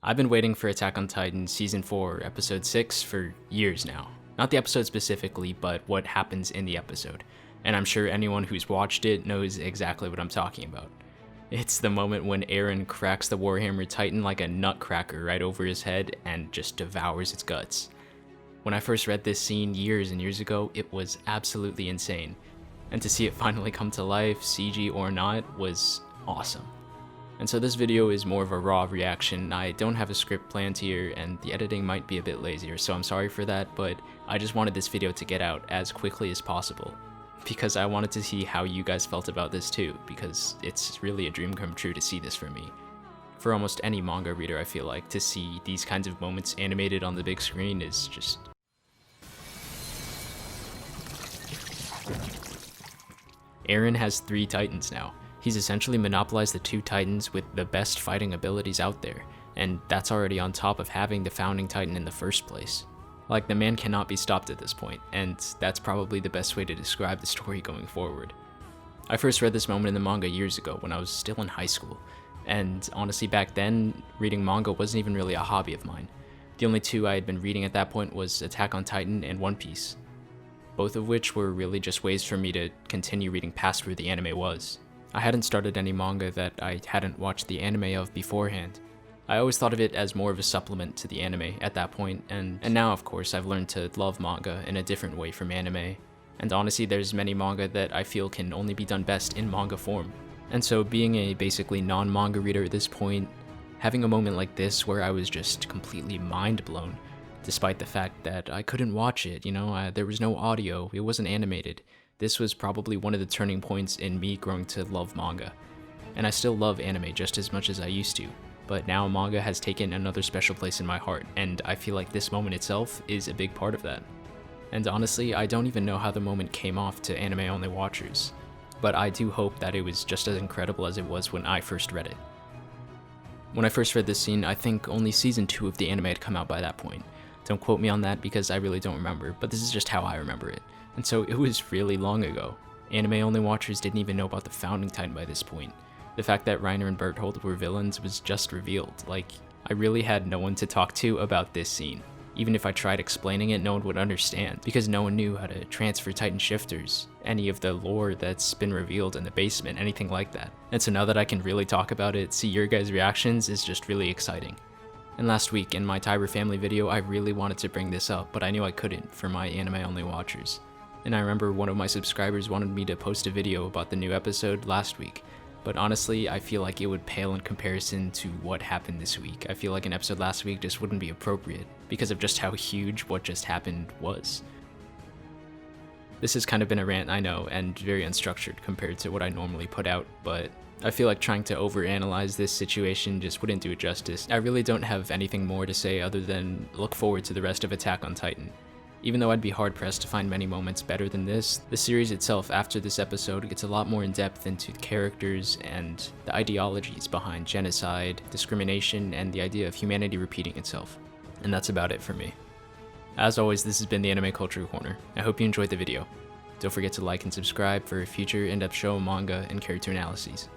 I've been waiting for Attack on Titan Season 4, Episode 6 for years now. Not the episode specifically, but what happens in the episode. And I'm sure anyone who's watched it knows exactly what I'm talking about. It's the moment when Eren cracks the Warhammer Titan like a nutcracker right over his head and just devours its guts. When I first read this scene years and years ago, it was absolutely insane. And to see it finally come to life, CG or not, was awesome. And so this video is more of a raw reaction. I don't have a script planned here, and the editing might be a bit lazier, so I'm sorry for that, but I just wanted this video to get out as quickly as possible. Because I wanted to see how you guys felt about this too, because it's really a dream come true to see this for me. For almost any manga reader, I feel like, to see these kinds of moments animated on the big screen is just... Eren has 3 Titans now. He's essentially monopolized the 2 Titans with the best fighting abilities out there, and that's already on top of having the founding Titan in the first place. Like, the man cannot be stopped at this point, and that's probably the best way to describe the story going forward. I first read this moment in the manga years ago when I was still in high school, and honestly back then, reading manga wasn't even really a hobby of mine. The only 2 I had been reading at that point was Attack on Titan and One Piece, both of which were really just ways for me to continue reading past where the anime was. I hadn't started any manga that I hadn't watched the anime of beforehand. I always thought of it as more of a supplement to the anime at that point, and now of course I've learned to love manga in a different way from anime. And honestly, there's many manga that I feel can only be done best in manga form. And so being a basically non-manga reader at this point, having a moment like this where I was just completely mind blown, despite the fact that I couldn't watch it, there was no audio, it wasn't animated. This was probably one of the turning points in me growing to love manga. And I still love anime just as much as I used to, but now manga has taken another special place in my heart, and I feel like this moment itself is a big part of that. And honestly, I don't even know how the moment came off to anime-only watchers, but I do hope that it was just as incredible as it was when I first read it. When I first read this scene, I think only Season 2 of the anime had come out by that point. Don't quote me on that because I really don't remember, but this is just how I remember it. And so it was really long ago. Anime-only watchers didn't even know about the founding Titan by this point. The fact that Reiner and Berthold were villains was just revealed. Like, I really had no one to talk to about this scene. Even if I tried explaining it, no one would understand, because no one knew how to transfer Titan shifters, any of the lore that's been revealed in the basement, anything like that. And so now that I can really talk about it, see your guys' reactions is just really exciting. And last week in my Tiber family video, I really wanted to bring this up, but I knew I couldn't for my anime-only watchers. And I remember one of my subscribers wanted me to post a video about the new episode last week, but honestly, I feel like it would pale in comparison to what happened this week. I feel like an episode last week just wouldn't be appropriate, because of just how huge what just happened was. This has kind of been a rant, I know, and very unstructured compared to what I normally put out, but I feel like trying to overanalyze this situation just wouldn't do it justice. I really don't have anything more to say other than look forward to the rest of Attack on Titan. Even though I'd be hard-pressed to find many moments better than this, the series itself after this episode gets a lot more in-depth into the characters and the ideologies behind genocide, discrimination, and the idea of humanity repeating itself. And that's about it for me. As always, this has been the Anime Culture Corner. I hope you enjoyed the video. Don't forget to like and subscribe for future in-depth show, manga, and character analyses.